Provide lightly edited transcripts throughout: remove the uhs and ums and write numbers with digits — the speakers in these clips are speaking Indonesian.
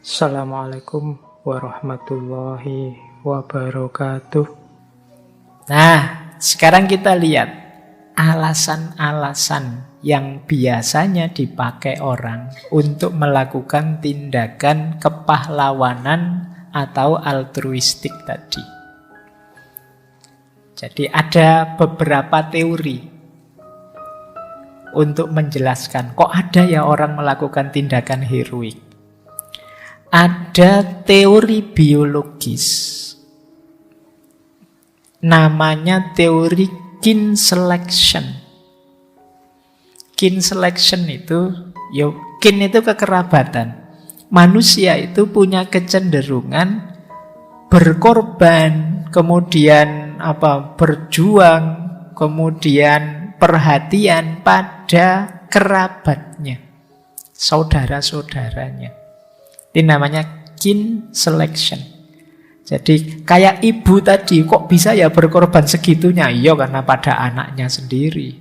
Assalamualaikum warahmatullahi wabarakatuh. Nah, sekarang kita lihat alasan-alasan yang biasanya dipakai orang untuk melakukan tindakan kepahlawanan atau altruistik tadi. Jadi ada beberapa teori untuk menjelaskan kok ada ya orang melakukan tindakan heroik. Ada teori biologis, namanya teori kin selection. Kin selection itu, kin itu kekerabatan. Manusia itu punya kecenderungan berkorban, kemudian berjuang, kemudian perhatian pada kerabatnya, saudara-saudaranya. Ini namanya kin selection. Jadi kayak ibu tadi, kok bisa ya berkorban segitunya? Iya, karena pada anaknya sendiri.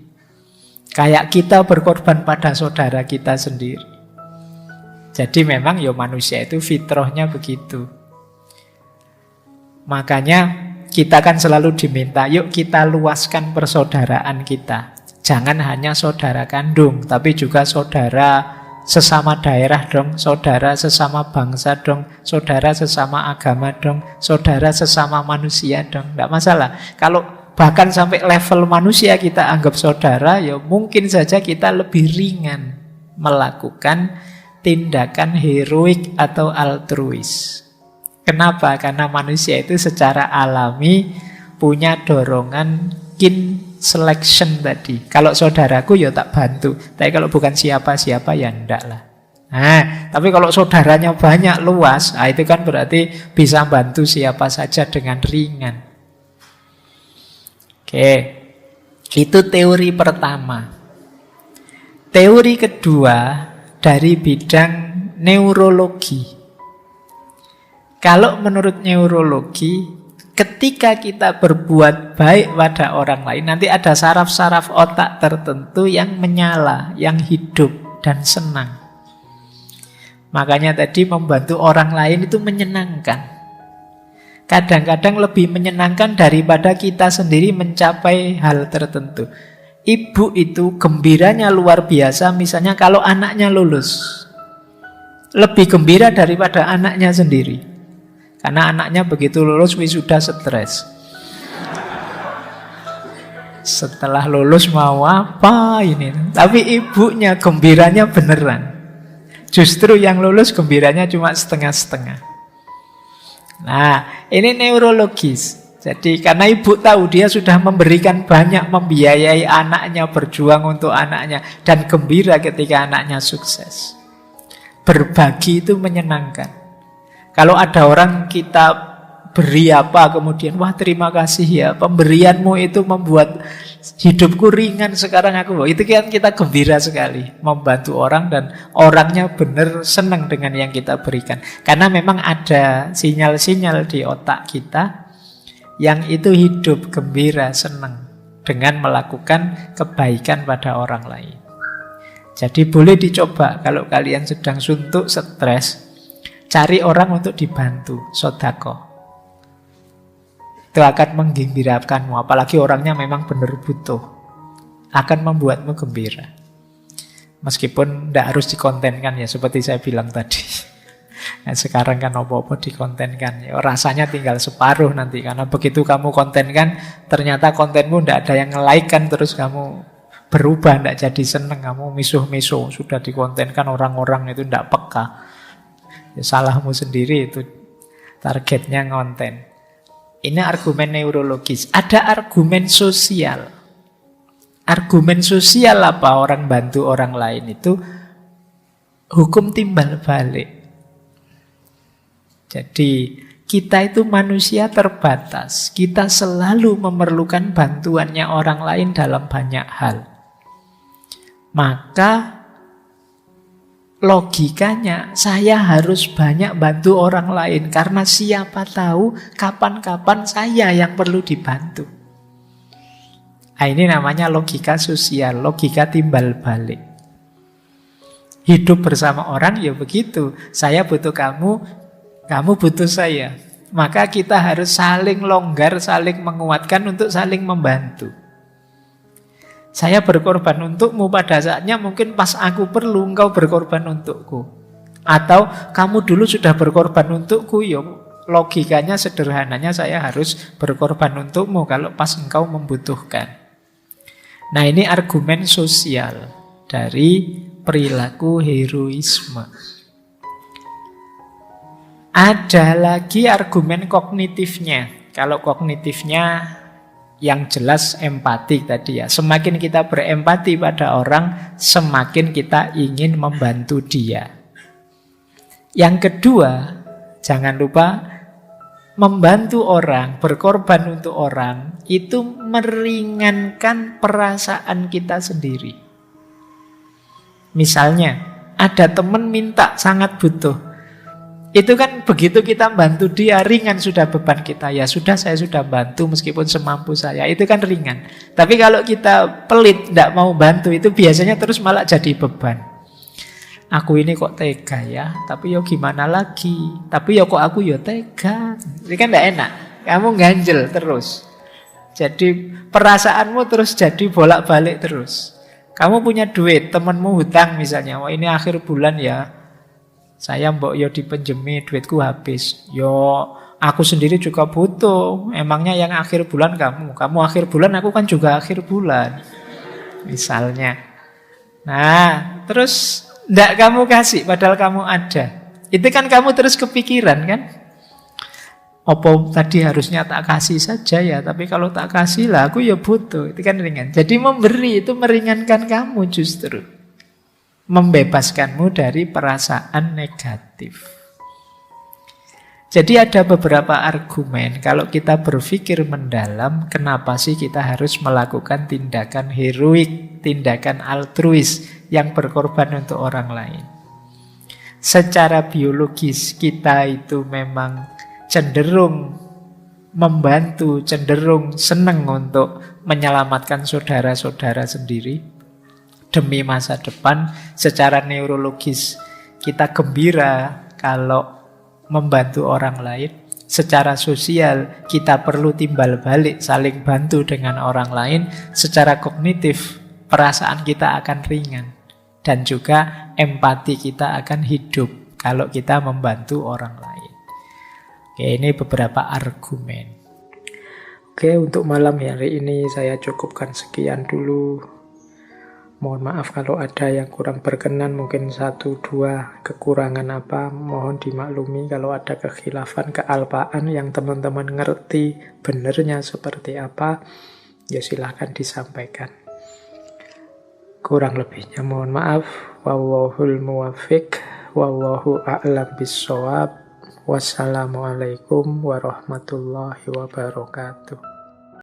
Kayak kita berkorban pada saudara kita sendiri. Jadi memang manusia itu fitrahnya begitu. Makanya kita kan selalu diminta, yuk kita luaskan persaudaraan kita. Jangan hanya saudara kandung, tapi juga saudara sesama daerah dong, saudara sesama bangsa dong, saudara sesama agama dong, saudara sesama manusia dong. Tidak masalah. Kalau bahkan sampai level manusia kita anggap saudara, mungkin saja kita lebih ringan melakukan tindakan heroik atau altruis. Kenapa? Karena manusia itu secara alami punya dorongan kin selection tadi. Kalau saudaraku tak bantu, tapi kalau bukan siapa-siapa ndak lah. Nah, tapi kalau saudaranya banyak, luas, itu kan berarti bisa bantu siapa saja dengan ringan. Oke, itu teori pertama. Teori kedua dari bidang neurologi. Kalau menurut neurologi, ketika kita berbuat baik pada orang lain, nanti ada saraf-saraf otak tertentu yang menyala, yang hidup dan senang. Makanya tadi membantu orang lain itu menyenangkan. Kadang-kadang lebih menyenangkan daripada kita sendiri mencapai hal tertentu. Ibu itu gembiranya luar biasa, misalnya kalau anaknya lulus. Lebih gembira daripada anaknya sendiri. Karena anaknya begitu lulus wisuda stres. Setelah lulus mau apa ini? Tapi ibunya gembiranya beneran. Justru yang lulus gembiranya cuma setengah-setengah. Nah, ini neurologis. Jadi karena ibu tahu dia sudah memberikan banyak, membiayai anaknya, berjuang untuk anaknya, dan gembira ketika anaknya sukses. Berbagi itu menyenangkan. Kalau ada orang kita beri apa, kemudian wah terima kasih ya, pemberianmu itu membuat hidupku ringan sekarang itu kan kita gembira sekali membantu orang dan orangnya benar senang dengan yang kita berikan. Karena memang ada sinyal-sinyal di otak kita yang itu hidup gembira, senang dengan melakukan kebaikan pada orang lain. Jadi boleh dicoba kalau kalian sedang suntuk, stres, cari orang untuk dibantu, sedekah. Itu akan menggembirakanmu, apalagi orangnya memang benar butuh. Akan membuatmu gembira. Meskipun tidak harus dikontenkan ya, seperti saya bilang tadi. Nah, sekarang kan apa-apa dikontenkan. Rasanya tinggal separuh nanti, karena begitu kamu kontenkan, ternyata kontenmu tidak ada yang nge-like kan, terus kamu berubah, tidak jadi seneng, kamu misuh-misuh. Sudah dikontenkan, orang-orang itu tidak peka. Salahmu sendiri, itu targetnya ngonten. Ini argumen neurologis. Ada argumen sosial. Argumen sosial apa orang bantu orang lain itu? Hukum timbal balik. Jadi kita itu manusia terbatas. Kita selalu memerlukan bantuannya orang lain dalam banyak hal. Maka logikanya saya harus banyak bantu orang lain, karena siapa tahu kapan-kapan saya yang perlu dibantu. Ini namanya logika sosial, logika timbal balik. Hidup bersama orang ya begitu. Saya butuh kamu, kamu butuh saya. Maka kita harus saling longgar, saling menguatkan untuk saling membantu. Saya berkorban untukmu pada saatnya mungkin pas aku perlu, engkau berkorban untukku. Atau kamu dulu sudah berkorban untukku, ya logikanya sederhananya saya harus berkorban untukmu kalau pas engkau membutuhkan. Nah, ini argumen sosial dari perilaku heroisme. Ada lagi argumen kognitifnya. Kalau kognitifnya yang jelas empati tadi ya. Semakin kita berempati pada orang, semakin kita ingin membantu dia. Yang kedua, jangan lupa membantu orang, berkorban untuk orang, itu meringankan perasaan kita sendiri. Misalnya, ada teman minta sangat butuh. Itu kan begitu kita bantu dia, ringan sudah beban kita. Ya sudah, saya sudah bantu meskipun semampu saya. Itu kan ringan. Tapi kalau kita pelit, tidak mau bantu, itu biasanya terus malah jadi beban. Aku ini kok tega ya, tapi yo gimana lagi. Tapi yo kok aku yo tega. Ini kan tidak enak. Kamu ganjel terus. Jadi perasaanmu terus jadi bolak-balik terus. Kamu punya duit, temanmu hutang misalnya. Wah ini akhir bulan ya, saya mbok yo dipinjemi, duitku habis. Yo aku sendiri juga butuh. Emangnya yang akhir bulan kamu? Kamu akhir bulan, aku kan juga akhir bulan. Misalnya. Nah, terus ndak kamu kasih padahal kamu ada. Itu kan kamu terus kepikiran kan? Apa tadi harusnya tak kasih saja ya, tapi kalau tak kasih lah aku ya butuh. Itu kan ringan. Jadi memberi itu meringankan kamu justru. Membebaskanmu dari perasaan negatif. Jadi ada beberapa argumen kalau kita berpikir mendalam, kenapa sih kita harus melakukan tindakan heroik, tindakan altruis yang berkorban untuk orang lain. Secara biologis kita itu memang cenderung membantu, cenderung senang untuk menyelamatkan saudara-saudara sendiri demi masa depan. Secara neurologis kita gembira kalau membantu orang lain. Secara sosial kita perlu timbal balik, saling bantu dengan orang lain. Secara kognitif perasaan kita akan ringan. Dan juga empati kita akan hidup kalau kita membantu orang lain. Oke, ini beberapa argumen. Oke, untuk malam hari ini saya cukupkan sekian dulu. Mohon maaf kalau ada yang kurang berkenan, mungkin 1-2 kekurangan apa, mohon dimaklumi. Kalau ada kekhilafan, kealpaan yang teman-teman ngerti benernya seperti apa, ya silahkan disampaikan. Kurang lebihnya mohon maaf. Wallahul muwaffiq, wallahu a'lam bissawab. Wassalamualaikum warahmatullahi wabarakatuh.